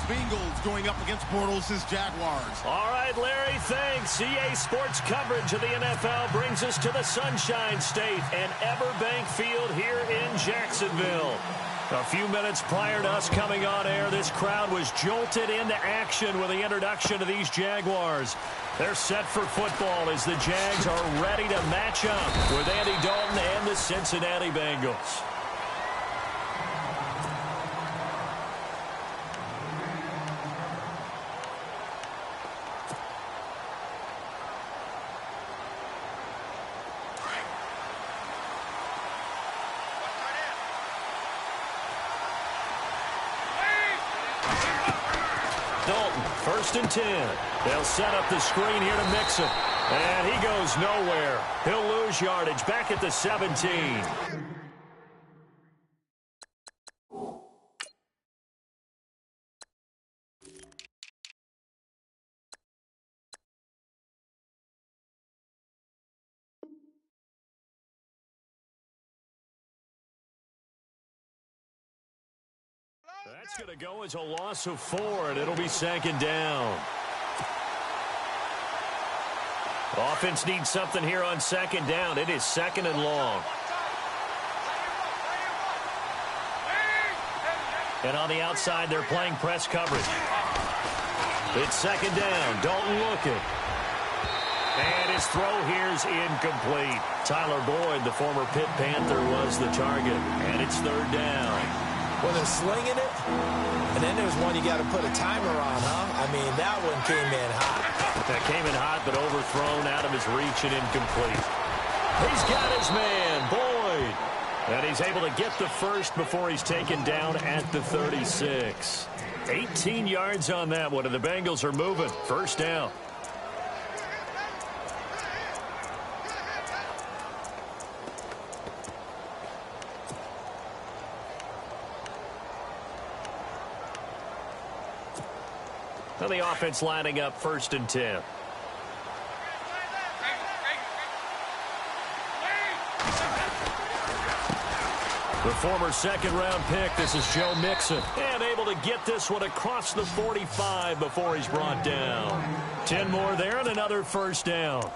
Bengals going up against Bortles' Jaguars. All right, Larry, thanks. EA Sports coverage of the NFL brings us to the Sunshine State and Everbank Field here in Jacksonville. A few minutes prior to us coming on air, this crowd was jolted into action with the introduction of these Jaguars. They're set for football as the Jags are ready to match up with Andy Dalton and the Cincinnati Bengals. Dalton, 1st and 10. They'll set up the screen here to mix him. And he goes nowhere. He'll lose yardage back at the 17. That's going to go as a loss of 4, and it'll be 2nd down. Offense needs something here on 2nd down. It is 2nd and long. And on the outside, they're playing press coverage. It's 2nd down. Dalton looking. And his throw here is incomplete. Tyler Boyd, the former Pitt Panther, was the target. And it's 3rd down. Well, they're slinging it, and then there's one you got to put a timer on, huh? I mean, that one came in hot. That came in hot, but overthrown out of his reach and incomplete. He's got his man, Boyd. And he's able to get the first before he's taken down at the 36. 18 yards on that one, and the Bengals are moving. 1st down. And the offense lining up 1st and 10. The former 2nd-round pick, this is Joe Mixon. And able to get this one across the 45 before he's brought down. 10 more there and another 1st down.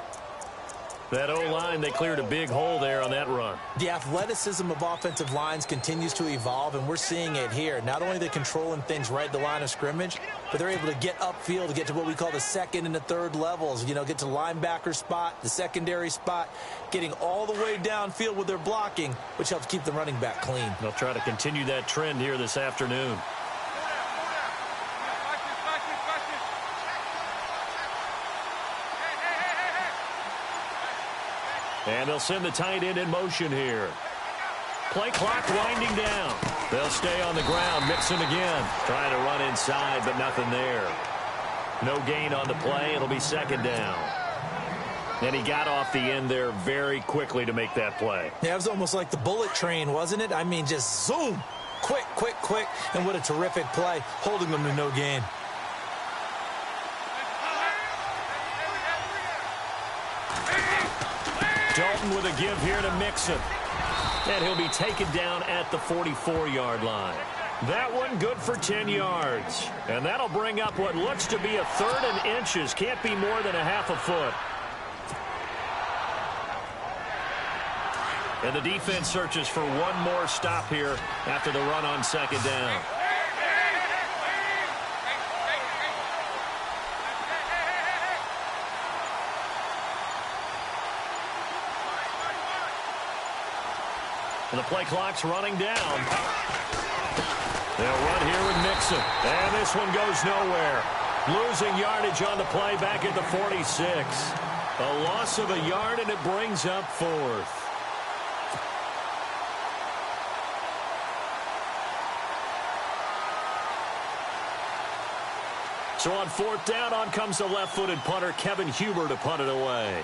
That O-line, they cleared a big hole there on that run. The athleticism of offensive lines continues to evolve, and we're seeing it here. Not only are they controlling things right at the line of scrimmage, but they're able to get upfield to get to what we call the 2nd and the 3rd levels. You know, get to the linebacker spot, the secondary spot, getting all the way downfield with their blocking, which helps keep the running back clean. They'll try to continue that trend here this afternoon. And they'll send the tight end in motion here. Play clock winding down. They'll stay on the ground. Mixon again. Trying to run inside, but nothing there. No gain on the play. It'll be 2nd down. And he got off the end there very quickly to make that play. Yeah, it was almost like the bullet train, wasn't it? I mean, just zoom. Quick, quick, quick. And what a terrific play, holding them to no gain. Dalton with a give here to Mixon. And he'll be taken down at the 44-yard line. That one good for 10 yards. And that'll bring up what looks to be a 3rd and inches. Can't be more than a half a foot. And the defense searches for one more stop here after the run on 2nd down. And the play clock's running down. They'll run here with Mixon. And this one goes nowhere. Losing yardage on the play back at the 46. A loss of a yard, and it brings up 4th. So on 4th down, on comes the left-footed punter, Kevin Huber, to punt it away.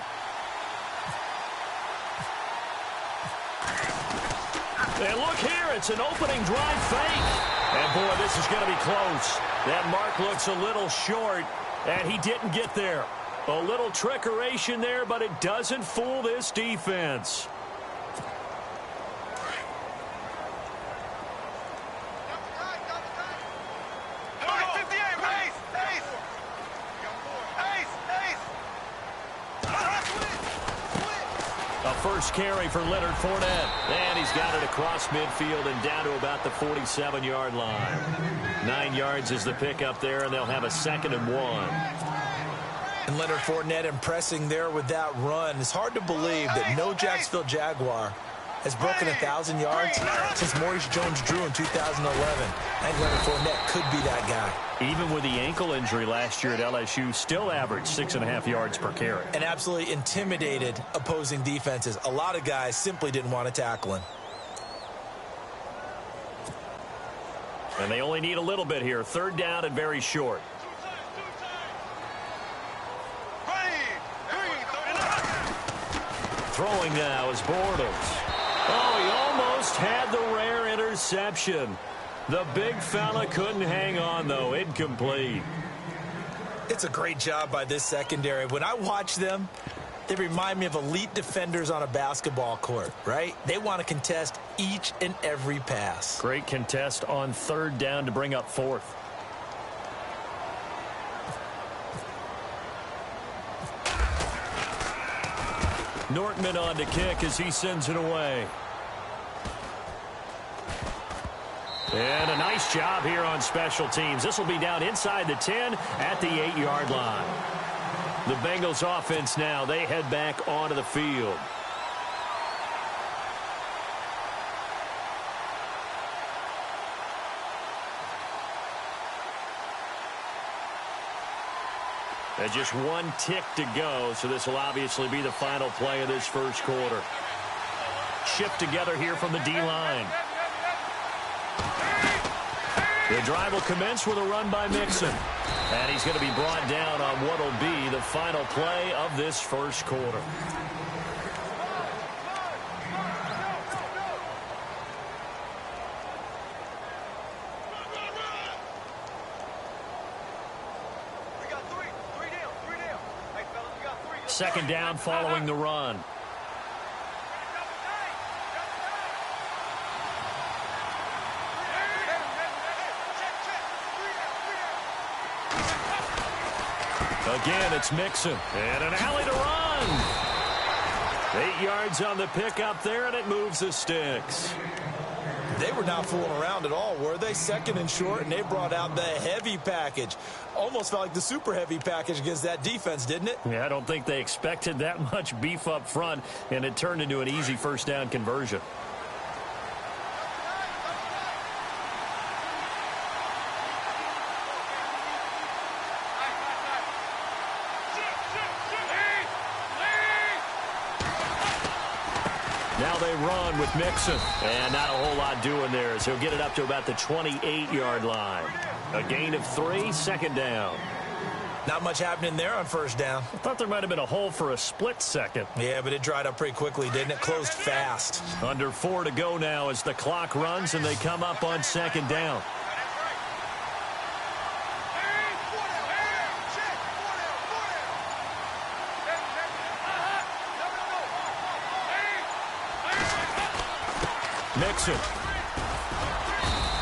And look here, it's an opening drive fake. And boy, this is going to be close. That mark looks a little short, and he didn't get there. A little trickeration there, but it doesn't fool this defense. first carry for Leonard Fournette. And he's got it across midfield and down to about the 47-yard line. 9 yards is the pickup there, and they'll have a 2nd and 1. And Leonard Fournette impressing there with that run. It's hard to believe that no Jacksonville Jaguar has broken 1,000 yards since Maurice Jones-Drew in 2011. And Leonard Fournette could be that guy. Even with the ankle injury last year at LSU, still averaged 6.5 yards per carry. And absolutely intimidated opposing defenses. A lot of guys simply didn't want to tackle him. And they only need a little bit here. 3rd down and very short. Throwing now is Bortles. Oh, he almost had the rare interception. The big fella couldn't hang on, though. Incomplete. It's a great job by this secondary. When I watch them, they remind me of elite defenders on a basketball court, right? They want to contest each and every pass. Great contest on 3rd down to bring up 4th. Nortman on to kick as he sends it away. And a nice job here on special teams. This will be down inside the 10 at the 8-yard line. The Bengals offense now, they head back onto the field. And just 1 tick to go, so this will obviously be the final play of this first quarter. Shift together here from the D-line. The drive will commence with a run by Mixon. And he's going to be brought down on what will be the final play of this first quarter. Second down following the run. Again, it's Mixon. And an alley to run. 8 yards on the pickup there, and it moves the sticks. They were not fooling around at all, were they? 2nd and short, and they brought out the heavy package. Almost felt like the super heavy package against that defense, didn't it? Yeah, I don't think they expected that much beef up front, and it turned into an easy first down conversion. Now they run with Mixon. And not a whole lot doing there as he'll get it up to about the 28-yard line. A gain of 3, 2nd down. Not much happening there on 1st down. I thought there might have been a hole for a split second. Yeah, but it dried up pretty quickly, didn't it? Closed fast. Under 4 to go now as the clock runs and they come up on 2nd down. Mixon.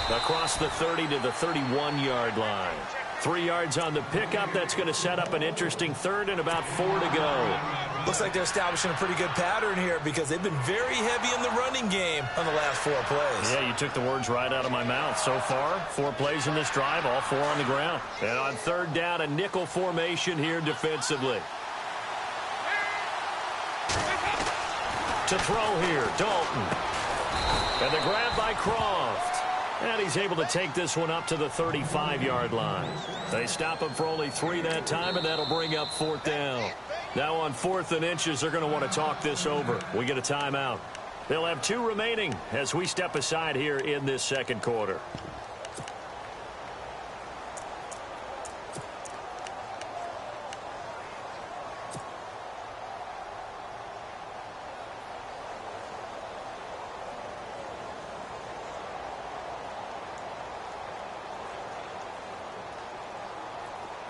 Across the 30 to the 31-yard line. 3 yards on the pickup. That's going to set up an interesting 3rd and about 4 to go. Looks like they're establishing a pretty good pattern here because they've been very heavy in the running game on the last 4 plays. Yeah, you took the words right out of my mouth. So far, 4 plays in this drive, all 4 on the ground. And on 3rd down, a nickel formation here defensively. To throw here, Dalton. And the grab by Croft. And he's able to take this one up to the 35-yard line. They stop him for only 3 that time, and that'll bring up 4th down. Now on 4th and inches, they're going to want to talk this over. We get a timeout. They'll have 2 remaining as we step aside here in this second quarter.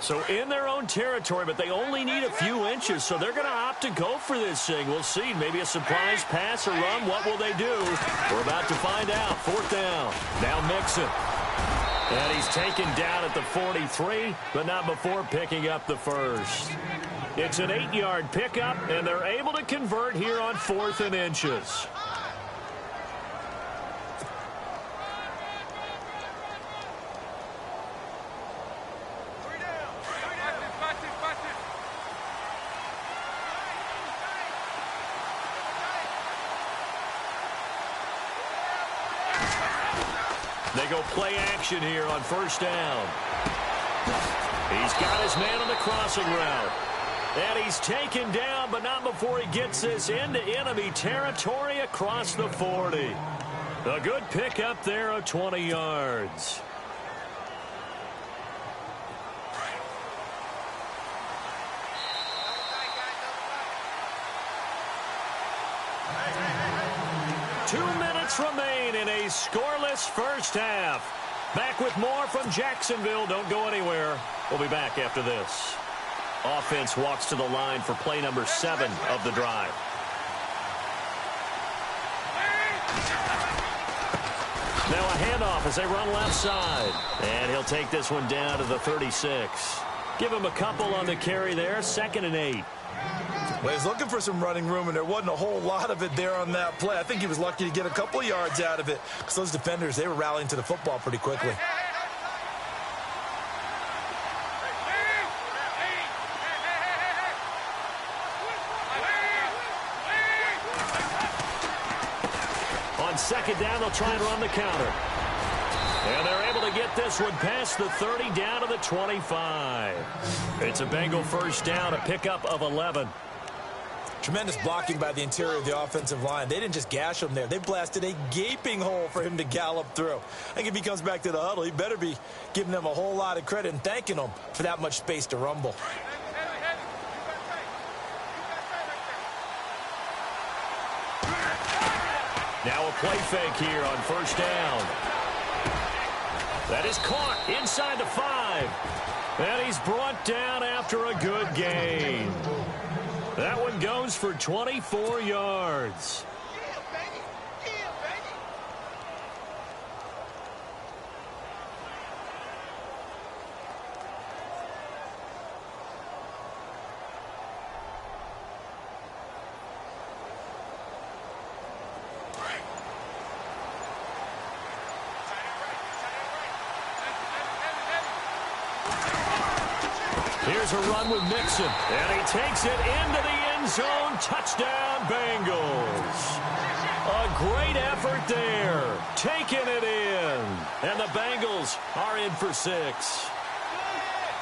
So in their own territory, but they only need a few inches, so they're going to opt to go for this thing. We'll see. Maybe a surprise pass or run. What will they do? We're about to find out. 4th down. Now Mixon. And he's taken down at the 43, but not before picking up the first. It's an 8-yard pickup, and they're able to convert here on 4th and inches. They go play action here on 1st down. He's got his man on the crossing route. And he's taken down, but not before he gets this into enemy territory across the 40. A good pickup there of 20 yards. Remain in a scoreless first half. Back with more from Jacksonville. Don't go anywhere. We'll be back after this. Offense walks to the line for play number 7 of the drive. Now a handoff as they run left side. And he'll take this one down to the 36. Give him a couple on the carry there. 2nd and 8. Well, he's looking for some running room, and there wasn't a whole lot of it there on that play. I think he was lucky to get a couple of yards out of it because those defenders, they were rallying to the football pretty quickly. On 2nd down, they'll try and run the counter. And they're able to get this one past the 30 down to the 25. It's a Bengal first down, a pickup of 11. Tremendous blocking by the interior of the offensive line. They didn't just gash him there. They blasted a gaping hole for him to gallop through. I think if he comes back to the huddle, he better be giving them a whole lot of credit and thanking them for that much space to rumble. Now a play fake here on 1st down. That is caught inside the 5. And he's brought down after a good gain. That one goes for 24 yards. Here's a run with Mixon, and he takes it into the end zone. Touchdown, Bengals. A great effort there, taking it in, and the Bengals are in for 6.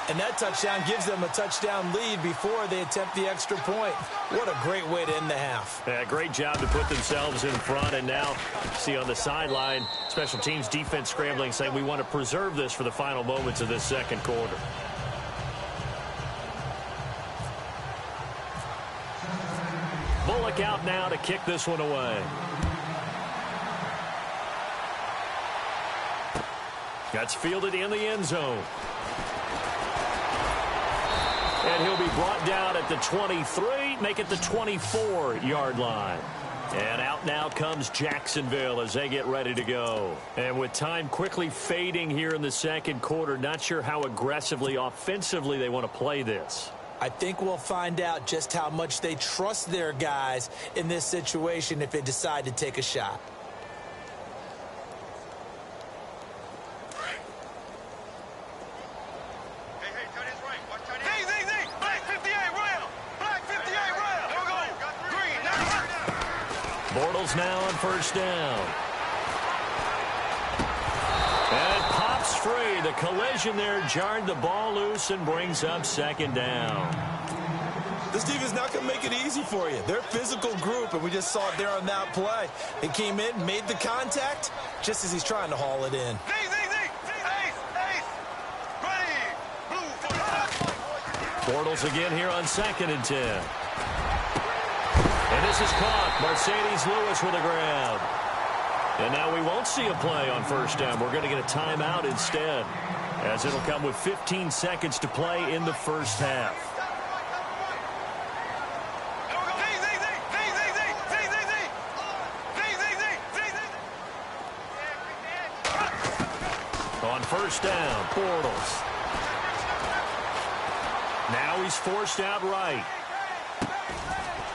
And that touchdown gives them a touchdown lead before they attempt the extra point. What a great way to end the half. Yeah, great job to put themselves in front, and now see on the sideline, special teams defense scrambling, saying we want to preserve this for the final moments of this 2nd quarter. Bullock out now to kick this one away. That's fielded in the end zone. And he'll be brought down at the 23, make it the 24-yard line. And out now comes Jacksonville as they get ready to go. And with time quickly fading here in the 2nd quarter, not sure how aggressively, offensively they want to play this. I think we'll find out just how much they trust their guys in this situation if they decide to take a shot. Bortles now on 1st down. And it pops free. The collision there jarred the ball loose and brings up 2nd down. This defense is not going to make it easy for you. They're a physical group, and we just saw it there on that play. They came in, made the contact, just as he's trying to haul it in. Bortles again here on 2nd and 10. And this is caught. Mercedes Lewis with a grab. And now we won't see a play on 1st down. We're going to get a timeout instead, as it'll come with 15 seconds to play in the 1st half. On 1st down, Bortles. Now he's forced out right.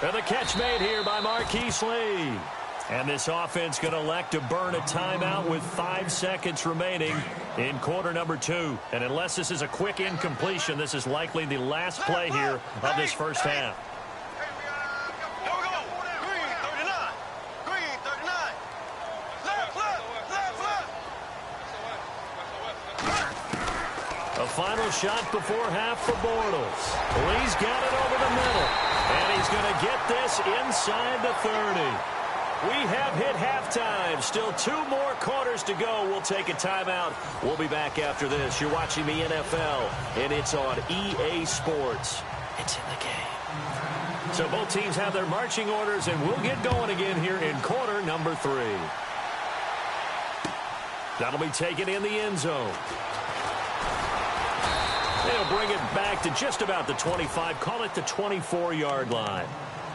And the catch made here by Marquise Lee. And this offense going to elect to burn a timeout with 5 seconds remaining in quarter number 2. And unless this is a quick incompletion, this is likely the last play here of this first half. A final shot before half for Bortles. Lee's got it over the middle. And he's going to get this inside the 30. We have hit halftime. Still 2 more quarters to go. We'll take a timeout. We'll be back after this. You're watching the NFL, and it's on EA Sports. It's in the game. So both teams have their marching orders, and we'll get going again here in quarter number 3. That'll be taken in the end zone. They'll bring it back to just about the 25. Call it the 24-yard line.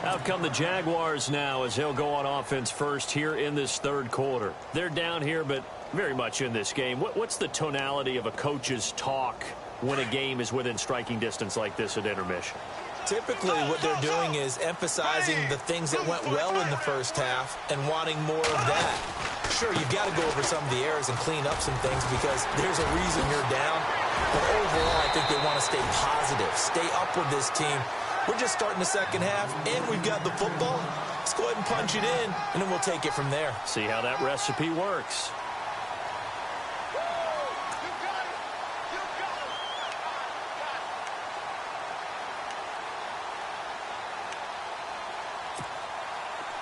Out come the Jaguars now as they'll go on offense first here in this third quarter. They're down here, but very much in this game. What's the tonality of a coach's talk when a game is within striking distance like this at intermission? Typically, what they're doing is emphasizing the things that went well in the first half and wanting more of that. Sure, you've got to go over some of the errors and clean up some things because there's a reason you're down. But overall, I think they want to stay positive, stay up with this team. We're just starting the second half, and we've got the football. Let's go ahead and punch it in, and then we'll take it from there. See how that recipe works.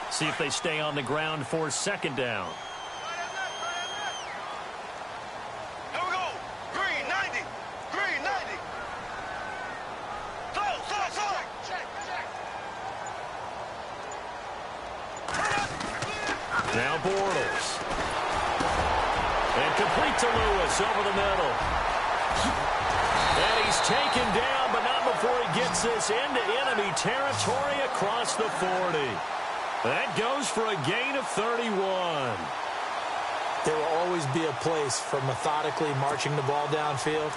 See if they stay on the ground for second down. Now Bortles. And complete to Lewis over the middle. And he's taken down, but not before he gets this into enemy territory across the 40. That goes for a gain of 31. There will always be a place for methodically marching the ball downfield.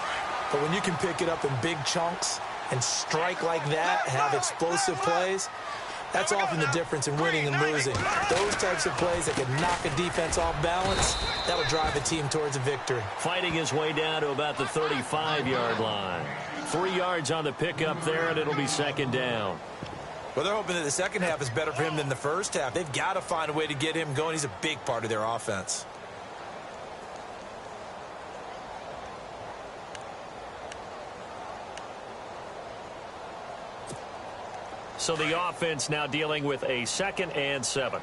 But when you can pick it up in big chunks and strike like that, have explosive plays, that's often the difference in winning and losing. Those types of plays that can knock a defense off balance, that'll drive a team towards a victory. Fighting his way down to about the 35-yard line. 3 yards on the pickup there, and it'll be second down. Well, they're hoping that the second half is better for him than the first half. They've got to find a way to get him going. He's a big part of their offense. So the offense now dealing with a 2nd and 7.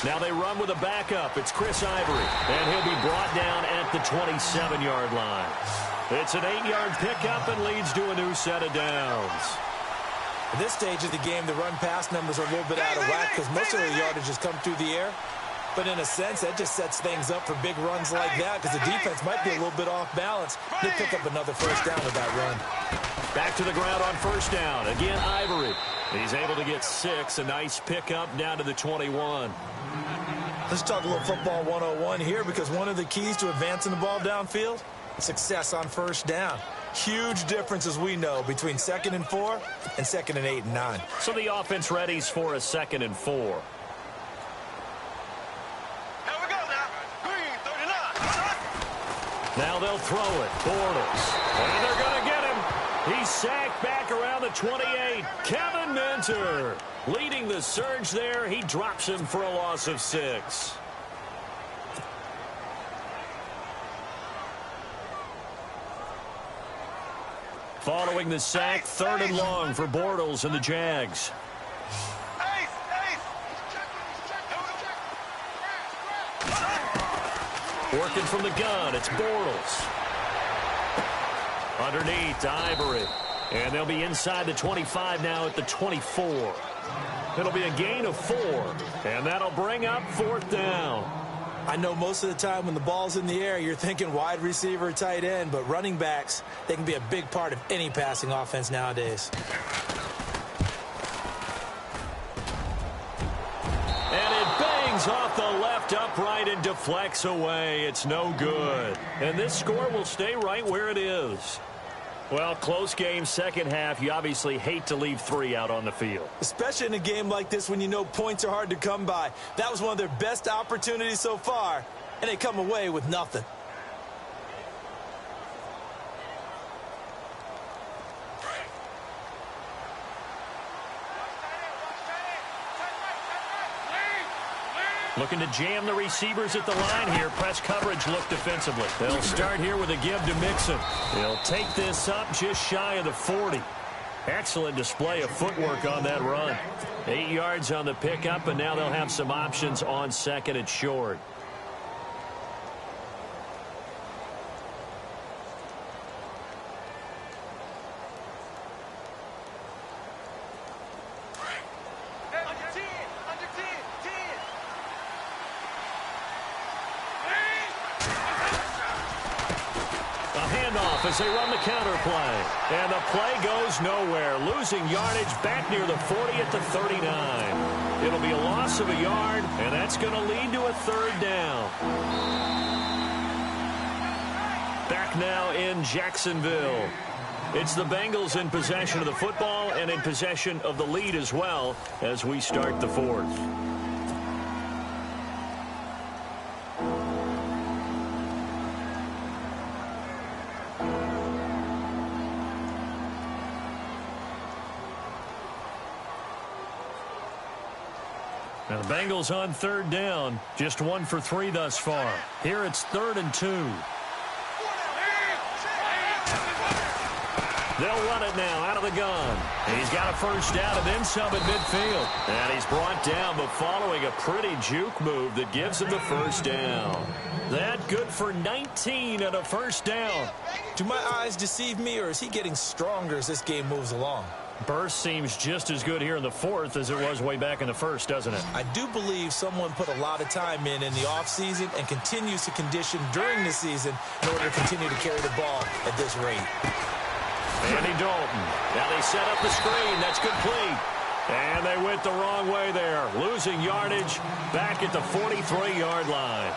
Now they run with a backup. It's Chris Ivory, and he'll be brought down at the 27-yard line. It's an 8-yard pickup and leads to a new set of downs. At this stage of the game, the run-pass numbers are a little bit out of whack because most of their yardage has come through the air. But in a sense, that just sets things up for big runs like that because the defense might be a little bit off balance. They pick up another first down with that run. Back to the ground on first down. Again, Ivory. He's able to get 6. A nice pickup down to the 21. Let's talk a little football 101 here because one of the keys to advancing the ball downfield, success on first down. Huge difference, as we know, between 2nd and 4 and 2nd and 8 and 9. So the offense readies for a 2nd and 4. Now they'll throw it. Bortles. And they're going to get him. He's sacked back around the 28. Kevin Minter leading the surge there. He drops him for a loss of 6. Following the sack, 3rd and long for Bortles and the Jags. Working from the gun, it's Bortles. Underneath, Ivory. And they'll be inside the 25 now at the 24. It'll be a gain of 4. And that'll bring up 4th down. I know most of the time when the ball's in the air, you're thinking wide receiver, tight end, but running backs, they can be a big part of any passing offense nowadays. And it bangs off the left left upright and deflects away. It's no good. And this score will stay right where it is. Well, close game, second half. You obviously hate to leave 3 out on the field. Especially in a game like this when you know points are hard to come by. That was one of their best opportunities so far, and they come away with nothing. Looking to jam the receivers at the line here. Press coverage look defensively. They'll start here with a give to Mixon. He'll take this up just shy of the 40. Excellent display of footwork on that run. 8 yards on the pickup, and now they'll have some options on second and short. As they run the counter play. And the play goes nowhere. Losing yardage back near the 40 at the 39. It'll be a loss of a yard, and that's going to lead to a third down. Back now in Jacksonville. It's the Bengals in possession of the football and in possession of the lead as well as we start the fourth. Now the Bengals on third down. Just 1 for 3 thus far. Here it's 3rd and 2. They'll run it now out of the gun. He's got a first down and then some at midfield. And he's brought down, but following a pretty juke move that gives him the first down. That good for 19 and a first down. Do my eyes deceive me, or is he getting stronger as this game moves along? Burst seems just as good here in the fourth as it was way back in the first, doesn't it? I do believe someone put a lot of time in the offseason and continues to condition during the season in order to continue to carry the ball at this rate. Andy Dalton. Now they set up the screen. That's complete. And they went the wrong way there. Losing yardage back at the 43-yard line.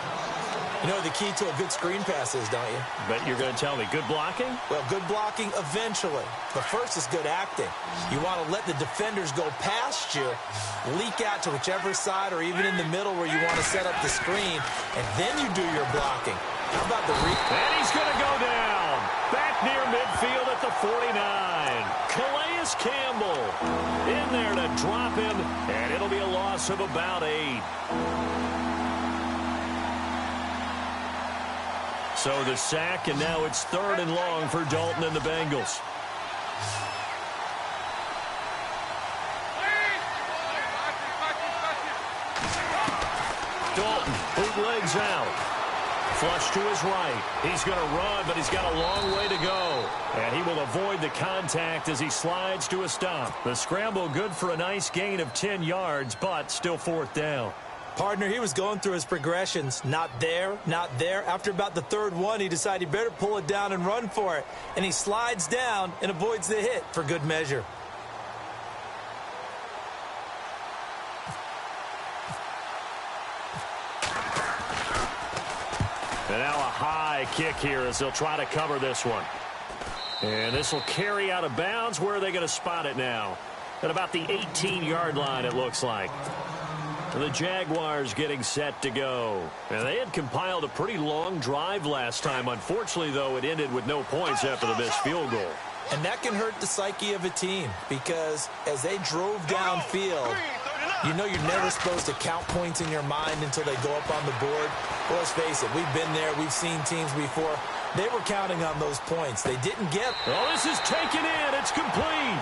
You know the key to a good screen pass is, don't you? But you're going to tell me, good blocking? Well, good blocking eventually. But first is good acting. You want to let the defenders go past you, leak out to whichever side or even in the middle where you want to set up the screen, and then you do your blocking. How about the And he's going to go down. Back near midfield at the 49. Calais Campbell in there to drop him, and it'll be a loss of about 8. So the sack, and now it's 3rd and long for Dalton and the Bengals. Dalton bootlegs out. Flush to his right. He's going to run, but he's got a long way to go. And he will avoid the contact as he slides to a stop. The scramble good for a nice gain of 10 yards, but still 4th down. Partner, he was going through his progressions. Not there, not there. After about the 3rd one, he decided he better pull it down and run for it. And he slides down and avoids the hit for good measure. And now a high kick here as they'll try to cover this one. And this will carry out of bounds. Where are they going to spot it now? At about the 18-yard line, it looks like. The Jaguars getting set to go. And they had compiled a pretty long drive last time. Unfortunately, though, it ended with no points after the missed field goal. And that can hurt the psyche of a team because as they drove downfield, you know you're never supposed to count points in your mind until they go up on the board. Well, let's face it, we've been there. We've seen teams before. They were counting on those points. They didn't get. Oh, this is taken in. It's complete.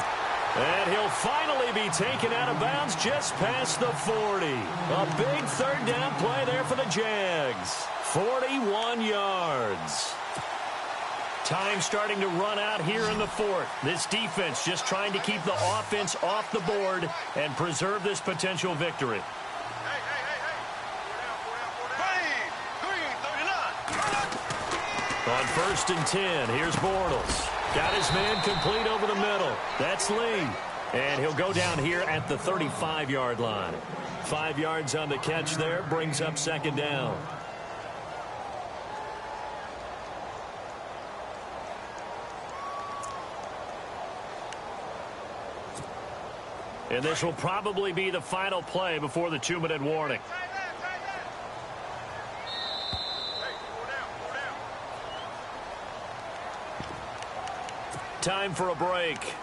And he'll finally be taken out of bounds just past the 40. A big 3rd down play there for the Jags. 41 yards. Time starting to run out here in the 4th. This defense just trying to keep the offense off the board and preserve this potential victory. On 1st and 10, here's Bortles. Got his man complete over the middle. That's Lee. And he'll go down here at the 35-yard line. 5 yards on the catch there. Brings up second down. And this will probably be the final play before the 2-minute warning. Time for a break.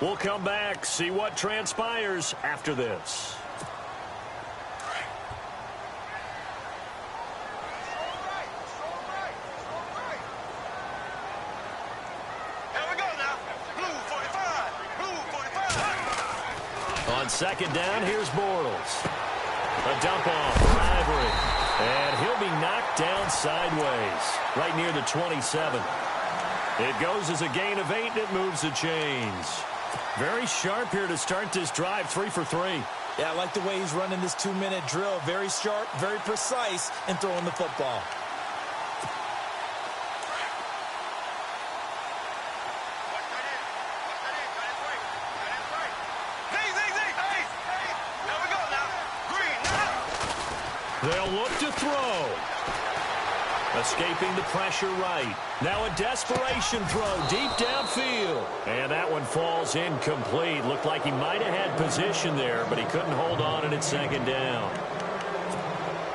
We'll come back, see what transpires after this. On second down, here's Bortles. A dump off for Ivory. And he'll be knocked down sideways, right near the 27. It goes as a gain of 8, and it moves the chains. Very sharp here to start this drive, 3 for 3. Yeah, I like the way he's running this 2-minute drill. Very sharp, very precise in throwing the football. They'll look to throw. Escaping the pressure right. Now a desperation throw deep downfield. And that one falls incomplete. Looked like he might have had position there, but he couldn't hold on, and it's second down.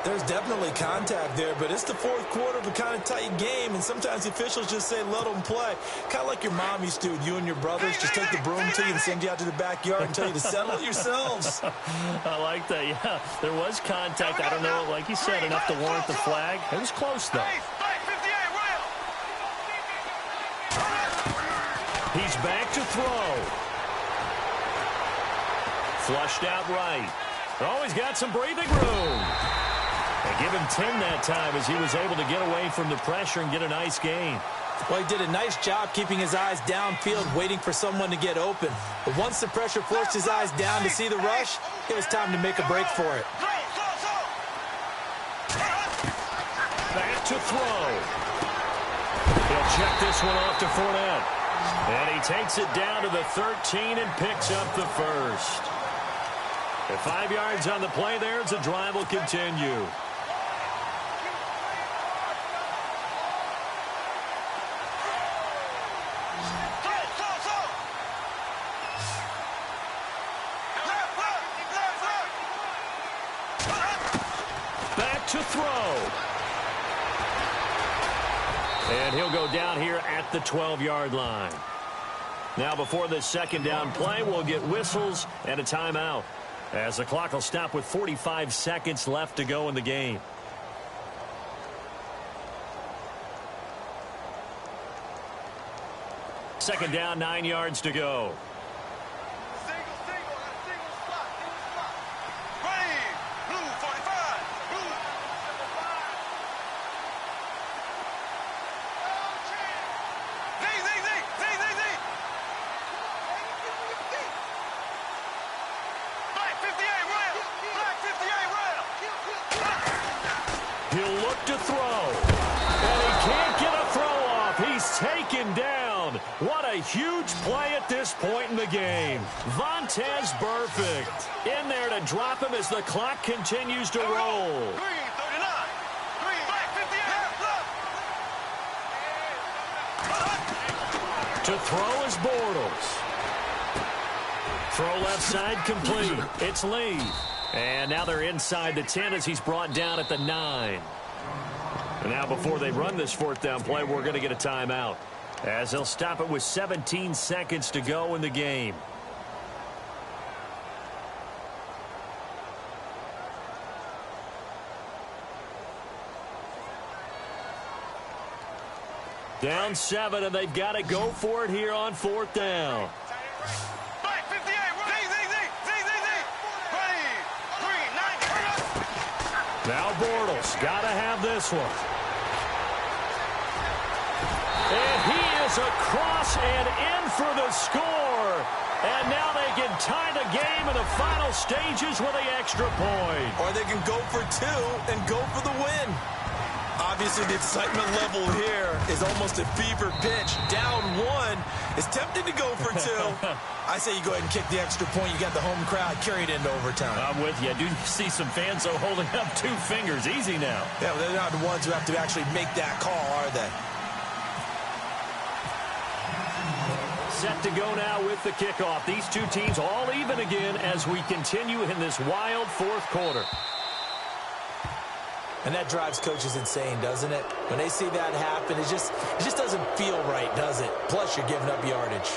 There's definitely contact there, but it's the fourth quarter of a kind of tight game, and sometimes the officials just say, let them play. Kind of like your mom used to, you and your brothers just take the broom to you and send you out to the backyard and tell you to settle it yourselves. I like that, yeah. There was contact. I don't know, like you said, enough to warrant the flag. It was close, though. He's back to throw. Flushed out right. Oh, he's got some breathing room. They give him 10 that time as he was able to get away from the pressure and get a nice gain. Well, he did a nice job keeping his eyes downfield, waiting for someone to get open. But once the pressure forced his eyes down to see the rush, it was time to make a break for it. Back to throw. He'll check this one off to Fournette. And he takes it down to the 13 and picks up the first. At 5 yards on the play there, the drive will continue. Back to throw. And he'll go down here at the 12-yard line. Now before this second down play, we'll get whistles and a timeout, as the clock will stop with 45 seconds left to go in the game. Second down, 9 yards to go. He'll look to throw. And he can't get a throw off. He's taken down. What a huge play at this point in the game. Vontaze Burfict in there to drop him as the clock continues to roll. To throw is Bortles. Throw left side complete. It's Lee. And now they're inside the 10 as he's brought down at the 9. And now before they run this fourth down play, we're going to get a timeout, as they'll stop it with 17 seconds to go in the game. Down 7, and they've got to go for it here on fourth down. Now Bortles got to have this one. And he is across and in for the score. And now they can tie the game in the final stages with the extra point. Or they can go for 2 and go for the win. Obviously, Obviously, the excitement level here is almost a fever pitch. Down one. It's tempting to go for two. I say you go ahead and kick the extra point. You got the home crowd carried into overtime. I'm with you. I do see some fans, though, holding up 2 fingers. Easy now. Yeah, they're not the ones who have to actually make that call, are they? Set to go now with the kickoff. These two teams all even again as we continue in this wild fourth quarter. And that drives coaches insane, doesn't it? When they see that happen, it just doesn't feel right, does it? Plus, you're giving up yardage.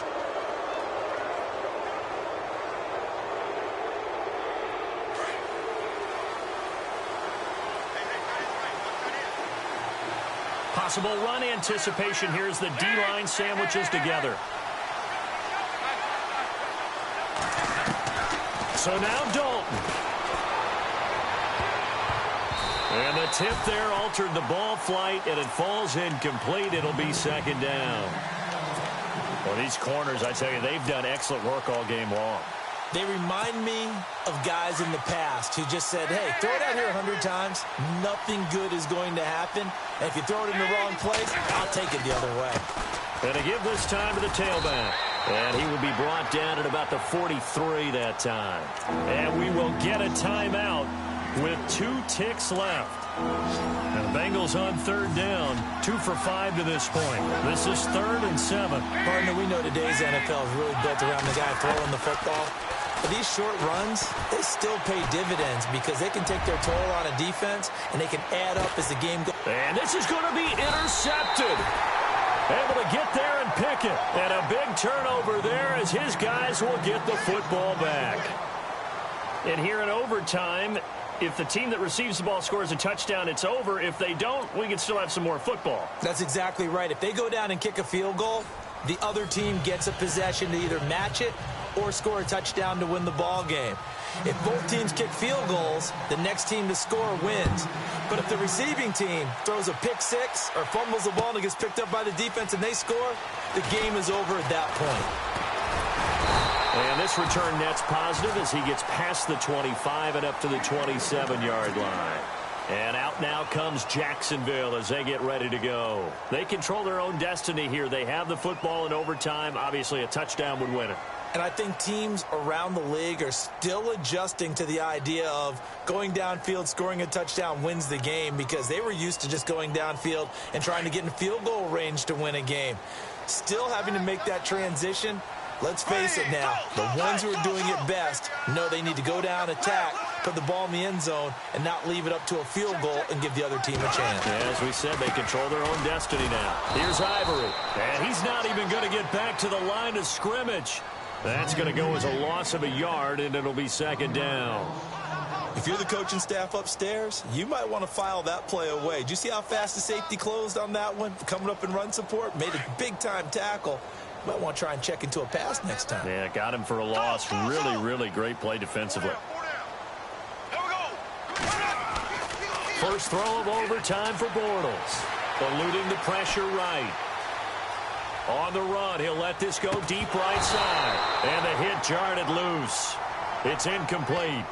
Possible run anticipation here as the D-line sandwiches together. So now Dalton. And the tip there altered the ball flight, and it falls incomplete. It'll be second down. Well, these corners, I tell you, they've done excellent work all game long. They remind me of guys in the past who just said, hey, throw it out here 100 times. Nothing good is going to happen. And if you throw it in the wrong place, I'll take it the other way. And to give this time to the tailback. And he will be brought down at about the 43 that time. And we will get a timeout with 2 ticks left. And the Bengals on third down, 2 for 5 to this point. This is 3rd and 7. Partner, we know today's NFL is really built around the guy throwing the football. But these short runs, they still pay dividends because they can take their toll on a defense and they can add up as the game goes. And this is going to be intercepted. Able to get there and pick it. And a big turnover there as his guys will get the football back. And here in overtime, if the team that receives the ball scores a touchdown, it's over. If they don't, we can still have some more football. That's exactly right. If they go down and kick a field goal, the other team gets a possession to either match it or score a touchdown to win the ball game. If both teams kick field goals, the next team to score wins. But if the receiving team throws a pick six or fumbles the ball and it gets picked up by the defense and they score, the game is over at that point. And this return net's positive as he gets past the 25 and up to the 27-yard line. And out now comes Jacksonville as they get ready to go. They control their own destiny here. They have the football in overtime. Obviously, a touchdown would win it. And I think teams around the league are still adjusting to the idea of going downfield, scoring a touchdown wins the game because they were used to just going downfield and trying to get in field goal range to win a game. Still having to make that transition. Let's face it now, the ones who are doing it best know they need to go down, attack, put the ball in the end zone, and not leave it up to a field goal and give the other team a chance. Yeah, as we said, they control their own destiny now. Here's Ivory, and he's not even going to get back to the line of scrimmage. That's going to go as a loss of a yard, and it'll be second down. If you're the coaching staff upstairs, you might want to file that play away. Did you see how fast the safety closed on that one? Coming up in run support, made a big-time tackle. Might want to try and check into a pass next time. Yeah, got him for a loss. Really, really great play defensively. First throw of overtime for Bortles. Eluding the pressure right. On the run, he'll let this go deep right side. And the hit jarred it loose. It's incomplete.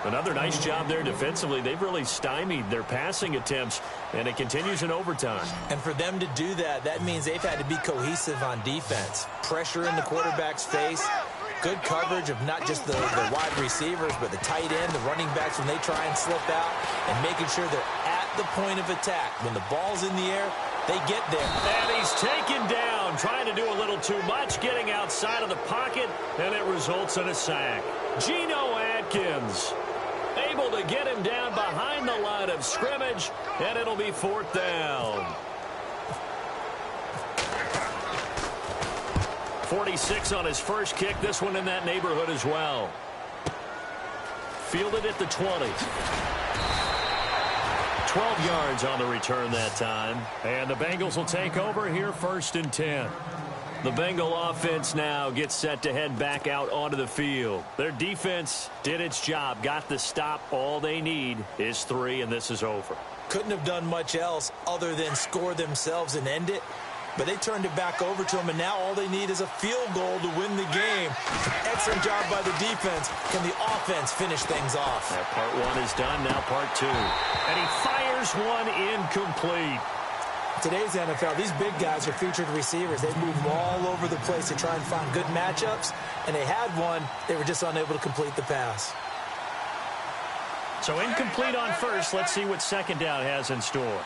Another nice job there defensively. They've really stymied their passing attempts, and it continues in overtime. And for them to do that, that means they've had to be cohesive on defense. Pressure in the quarterback's face. Good coverage of not just the wide receivers, but the tight end, the running backs when they try and slip out, and making sure they're at the point of attack. When the ball's in the air, they get there. And he's taken down, trying to do a little too much, getting outside of the pocket, and it results in a sack. Geno Atkins able to get him down behind the line of scrimmage, and it'll be fourth down. 46 on his first kick. This one in that neighborhood as well. Fielded at the 20. 12 yards on the return that time. And the Bengals will take over here 1st and 10. The Bengal offense now gets set to head back out onto the field. Their defense did its job, got the stop. All they need is 3, and this is over. Couldn't have done much else other than score themselves and end it. but they turned it back over to them, and now all they need is a field goal to win the game. Excellent job by the defense. Can the offense finish things off? That part one is done, now part two. And he fires one incomplete. Today's NFL, these big guys are featured receivers. They move all over the place to try and find good matchups, and they had one. They were just unable to complete the pass. So incomplete on first. Let's see what second down has in store.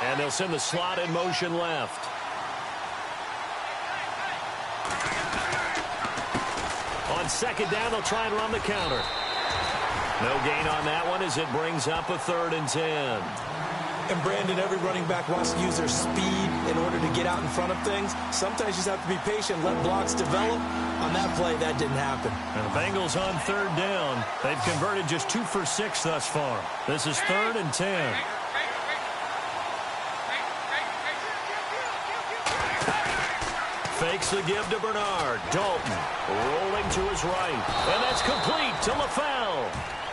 And they'll send the slot in motion left. On second down, they'll try and run the counter. No gain on that one as it brings up a 3rd and 10. And Brandon, every running back wants to use their speed in order to get out in front of things. Sometimes you just have to be patient, let blocks develop. On that play, that didn't happen. And the Bengals on 3rd down. They've converted just 2 for 6 thus far. This is 3rd and 10. Fakes the give to Bernard. Dalton rolling to his right. And that's complete to LaFell.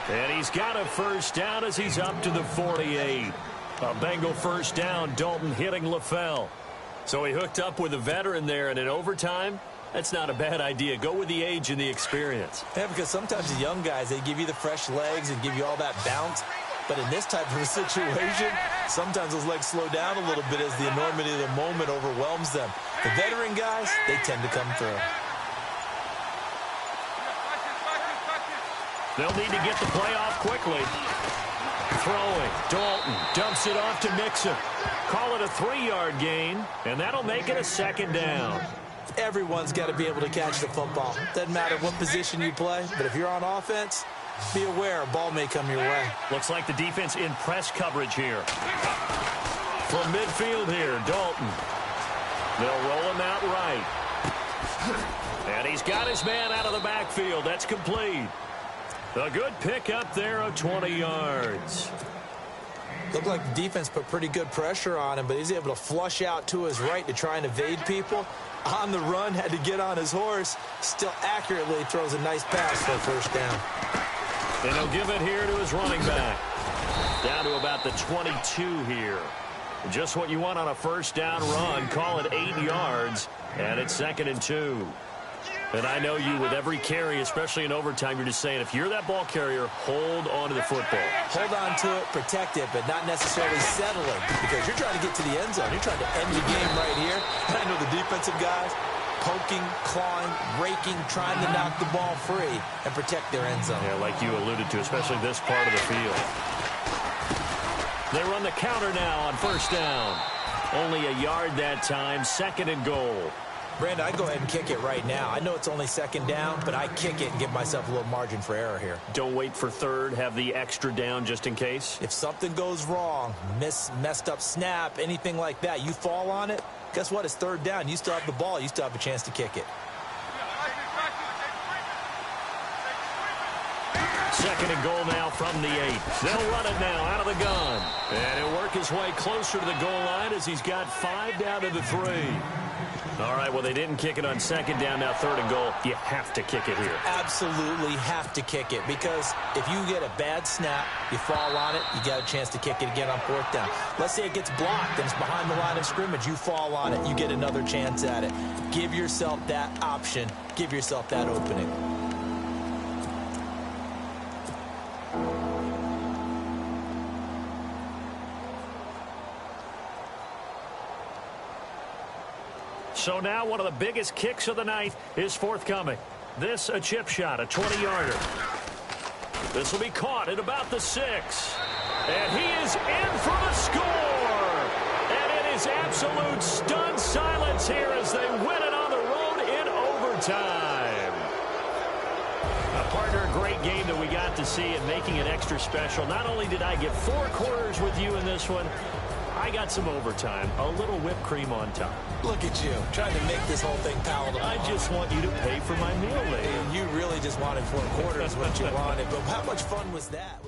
And he's got a first down as he's up to the 48. A Bengal first down, Dalton hitting LaFell. So he hooked up with a veteran there, and in overtime, that's not a bad idea. Go with the age and the experience. Yeah, because sometimes the young guys, they give you the fresh legs and give you all that bounce. But in this type of a situation, sometimes those legs slow down a little bit as the enormity of the moment overwhelms them. The veteran guys, they tend to come through. They'll need to get the play off quickly. Throwing. Dalton dumps it off to Mixon. Call it a 3-yard gain, and that'll make it a 2nd down. Everyone's got to be able to catch the football. Doesn't matter what position you play, but if you're on offense, be aware a ball may come your way. Looks like the defense in press coverage here. From midfield here, Dalton. They'll roll him out right. And he's got his man out of the backfield. That's complete. A good pickup there of 20 yards. Looked like the defense put pretty good pressure on him, but he's able to flush out to his right to try and evade people. On the run, had to get on his horse. Still accurately throws a nice pass for a first down. And he'll give it here to his running back. Down to about the 22 here. Just what you want on a first down run. Call it 8 yards, and it's 2nd and 2. And I know you, with every carry, especially in overtime, you're just saying, if you're that ball carrier, hold on to the football. Hold on to it, protect it, but not necessarily settling, because you're trying to get to the end zone. You're trying to end the game right here. And I know the defensive guys poking, clawing, raking, trying to knock the ball free and protect their end zone. Yeah, like you alluded to, especially this part of the field. They run the counter now on first down. Only a yard that time, 2nd and goal. Brandon, I'd go ahead and kick it right now. I know it's only 2nd down, but I kick it and give myself a little margin for error here. Don't wait for 3rd. Have the extra down just in case. If something goes wrong, messed up snap, anything like that, you fall on it, guess what? It's 3rd down. You still have the ball. You still have a chance to kick it. 2nd and goal now from the 8. They'll run it now out of the gun. And he'll work his way closer to the goal line as he's got 5 down to the 3. All right, well, they didn't kick it on 2nd down, now 3rd and goal. You have to kick it here. Absolutely have to kick it, because if you get a bad snap, you fall on it, you got a chance to kick it again on 4th down. Let's say it gets blocked and it's behind the line of scrimmage. You fall on it, you get another chance at it. Give yourself that option. Give yourself that opening. So now one of the biggest kicks of the night is forthcoming. This a chip shot, a 20-yarder. This will be caught at about the 6. And he is in for the score. And it is absolute stunned silence here as they win it on the road in overtime. A partner, a great game that we got to see and making it extra special. Not only did I get 4 quarters with you in this one, I got some overtime, a little whipped cream on top. Look at you, trying to make this whole thing palatable. I just want you to pay for my meal later. You really just wanted 4 quarters, what you wanted. But how much fun was that?